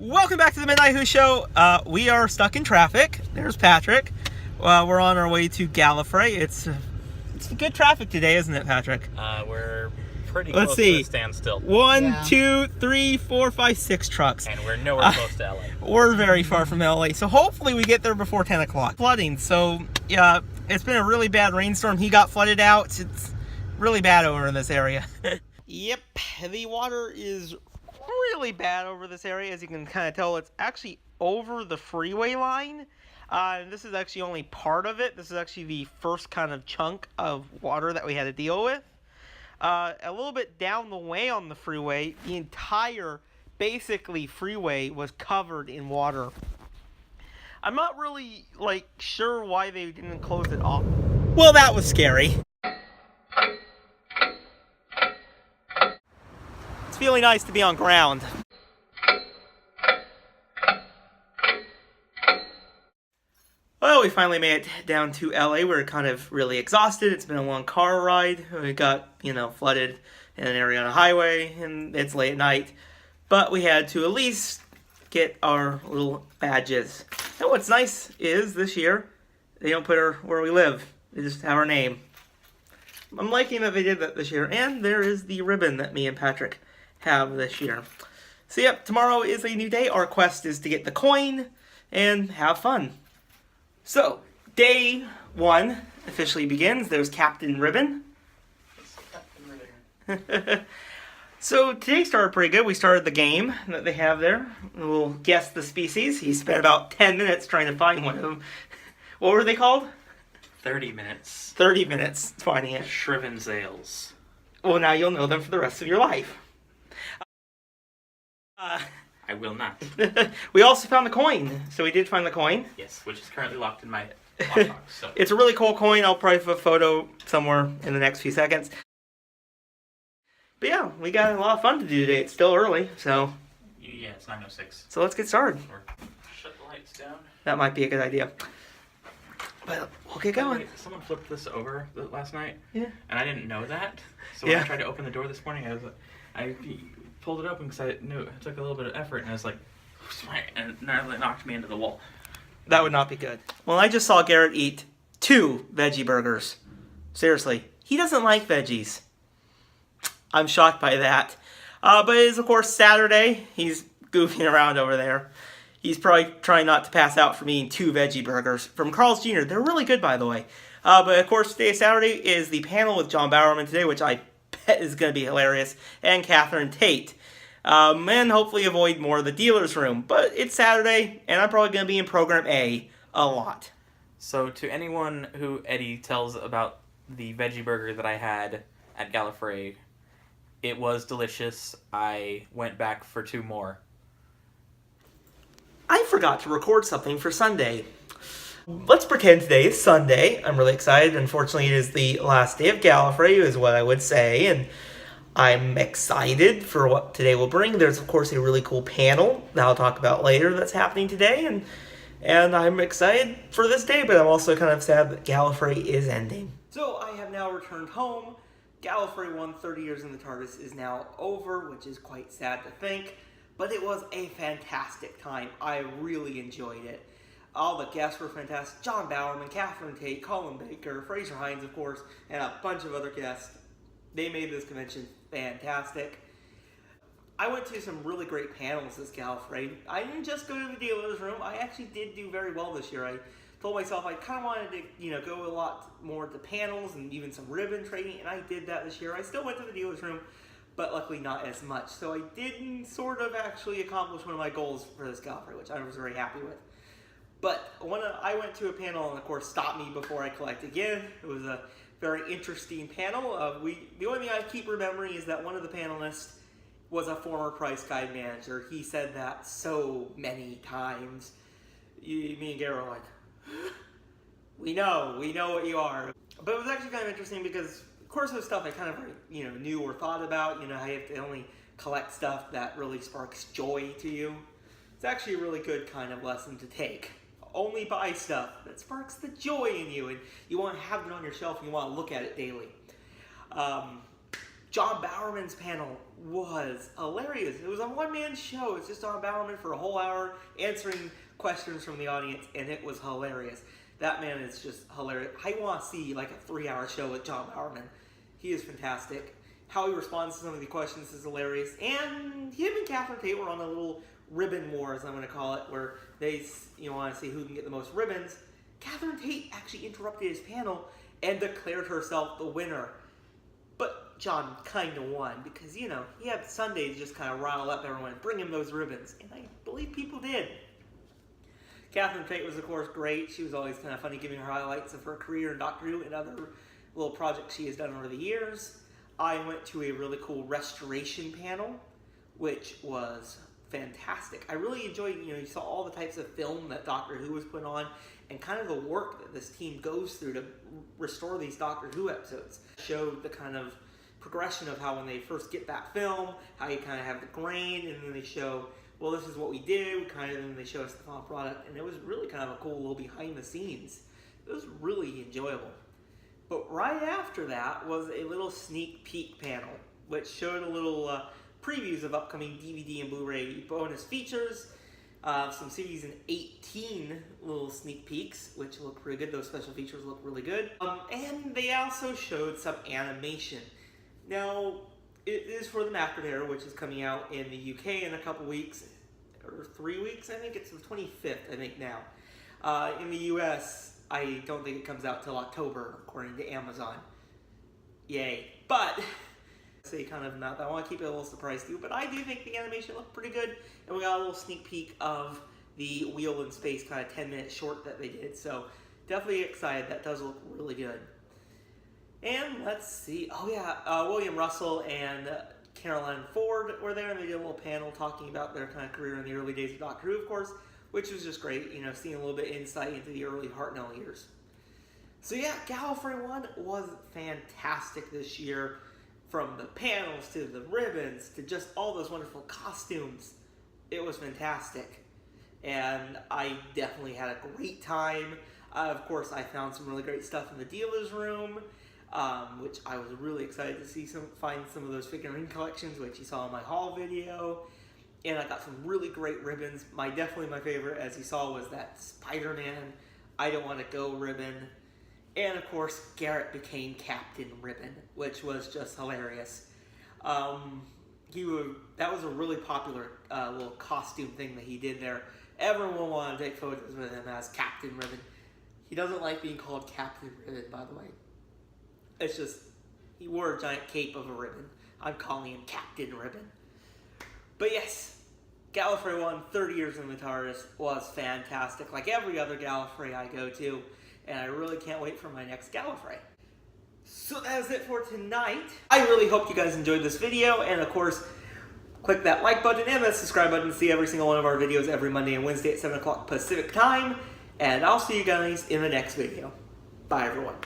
Welcome back to the Midnight Who Show. We are stuck in traffic. There's Patrick. We're on our way to Gallifrey. It's good traffic today, isn't it, Patrick? We're pretty close to a standstill. 1, 2, 3, 4, 5, 6 trucks. And we're nowhere close to LA. We're very far from LA, so hopefully we get there before 10 o'clock. Flooding, so yeah, it's been a really bad rainstorm. He got flooded out. It's really bad over in this area. Yep, the water is really bad over this area. As you can kind of tell, it's actually over the freeway line. And this is actually only part of it. This is actually the first kind of chunk of water that we had to deal with. A little bit down the way on the freeway, the entire basically freeway was covered in water. I'm not really sure why they didn't close it off. Well, that was scary. It's feeling nice to be on ground. Well, we finally made it down to LA. We're kind of really exhausted. It's been a long car ride. We got, flooded in an area on a highway, and it's late at night. But we had to at least get our little badges. And what's nice is this year, they don't put where we live. They just have our name. I'm liking that they did that this year. And there is the ribbon that me and Patrick have this year. So yep, tomorrow is a new day. Our quest is to get the coin and have fun. So, day 1 officially begins. There's Captain Ribbon. So today started pretty good. We started the game that they have there. We'll guess the species. He spent about 10 minutes trying to find one of them. What were they called? 30 minutes. 30 minutes finding it. Shriven Zales. Well, now you'll know them for the rest of your life. I will not. We also found the coin. So we did find the coin. Yes, which is currently locked in my lockbox. So. It's a really cool coin. I'll probably put a photo somewhere in the next few seconds. But yeah, we got a lot of fun to do today. It's still early, so... Yeah, it's 9:06. So let's get started. Or shut the lights down. That might be a good idea. But we'll get going. Wait, someone flipped this over last night. Yeah. And I didn't know that. So when I tried to open the door this morning, I pulled it open because I knew it took a little bit of effort, and I was like, and it knocked me into the wall. That would not be good. Well, I just saw Garrett eat 2 veggie burgers. Seriously, he doesn't like veggies. I'm shocked by that. But it is, of course, Saturday. He's goofing around over there. He's probably trying not to pass out from eating 2 veggie burgers from Carl's Jr. They're really good, by the way. But, of course, today, Saturday, is the panel with John Bowerman today, which I bet is going to be hilarious, and Catherine Tate. And hopefully avoid more of the dealer's room. But it's Saturday, and I'm probably going to be in Program A lot. So to anyone who Eddie tells about the veggie burger that I had at Gallifrey, it was delicious. I went back for 2 more. I forgot to record something for Sunday. Let's pretend today is Sunday. I'm really excited. Unfortunately, it is the last day of Gallifrey, is what I would say, and I'm excited for what today will bring. There's, of course, a really cool panel that I'll talk about later that's happening today, and I'm excited for this day, but I'm also kind of sad that Gallifrey is ending. So I have now returned home. Gallifrey One, 30 years in the TARDIS, is now over, which is quite sad to think, but it was a fantastic time. I really enjoyed it. All the guests were fantastic. John Bowerman, Catherine Tate, Colin Baker, Fraser Hines, of course, and a bunch of other guests. They made this convention fantastic. I went to some really great panels this Gallifrey. I didn't just go to the dealer's room. I actually did do very well this year. I told myself I kind of wanted to, go a lot more to panels and even some ribbon trading, and I did that this year. I still went to the dealer's room, but luckily not as much. So I didn't sort of actually accomplish one of my goals for this Gallifrey, which I was very happy with. But I went to a panel and, of course, stopped me before I collect again. It was a very interesting panel. The only thing I keep remembering is that one of the panelists was a former price guide manager. He said that so many times. Me and Garrett were like, we know what you are. But it was actually kind of interesting because, of course, it was stuff I kind of knew or thought about. How you have to only collect stuff that really sparks joy to you. It's actually a really good kind of lesson to take. Only buy stuff that sparks the joy in you, and you want to have it on your shelf and you want to look at it daily. John Bowerman's panel was hilarious. It was a one-man show. It's just John Bowerman for a whole hour answering questions from the audience, and it was hilarious. That man is just hilarious. I want to see like a 3-hour show with John Bowerman. He is fantastic. How he responds to some of the questions is hilarious. And him and Catherine Tate were on a little ribbon war, as I'm going to call it, where they want to see who can get the most ribbons. Catherine Tate actually interrupted his panel and declared herself the winner. But John kind of won because, he had Sunday to just kind of rile up everyone and bring him those ribbons. And I believe people did. Catherine Tate was, of course, great. She was always kind of funny, giving her highlights of her career in Doctor Who and other little projects she has done over the years. I went to a really cool restoration panel, which was fantastic. I really enjoyed, you saw all the types of film that Doctor Who was put on and kind of the work that this team goes through to restore these Doctor Who episodes. Showed the kind of progression of how when they first get that film, how you kind of have the grain, and then they show, well, this is what we did, and then they show us the final product, and it was really kind of a cool little behind the scenes. It was really enjoyable. But right after that was a little sneak peek panel, which showed a little previews of upcoming DVD and Blu-ray bonus features, some series in 18 little sneak peeks, which look pretty good. Those special features look really good. And they also showed some animation. Now, it is for the Macron era, which is coming out in the UK in a couple weeks, or 3 weeks, I think. It's the 25th, I think, now. In the US, I don't think it comes out till October, according to Amazon. Yay. But say kind of not. I want to keep it a little surprise to you, but I do think the animation looked pretty good, and we got a little sneak peek of the Wheel in Space kind of 10-minute short that they did, so definitely excited. That does look really good. And let's see, William Russell and Caroline Ford were there, and they did a little panel talking about their kind of career in the early days of Doctor Who, of course, which was just great, seeing a little bit of insight into the early Hartnell years. So yeah, Gallifrey One was fantastic this year. From the panels to the ribbons to just all those wonderful costumes. It was fantastic. And I definitely had a great time. Of course, I found some really great stuff in the dealer's room, which I was really excited to find some of those figurine collections, which you saw in my haul video. And I got some really great ribbons. Definitely my favorite, as you saw, was that Spider-Man I Don't Want to Go ribbon. And of course, Garrett became Captain Ribbon, which was just hilarious. That was a really popular little costume thing that he did there. Everyone wanted to take photos with him as Captain Ribbon. He doesn't like being called Captain Ribbon, by the way. It's just, he wore a giant cape of a ribbon. I'm calling him Captain Ribbon. But yes, Gallifrey One, 30 years in the TARDIS, was fantastic. Like every other Gallifrey I go to. And I really can't wait for my next Gallifrey. So that is it for tonight. I really hope you guys enjoyed this video. And of course, click that like button and that subscribe button to see every single one of our videos every Monday and Wednesday at 7 o'clock Pacific time. And I'll see you guys in the next video. Bye, everyone.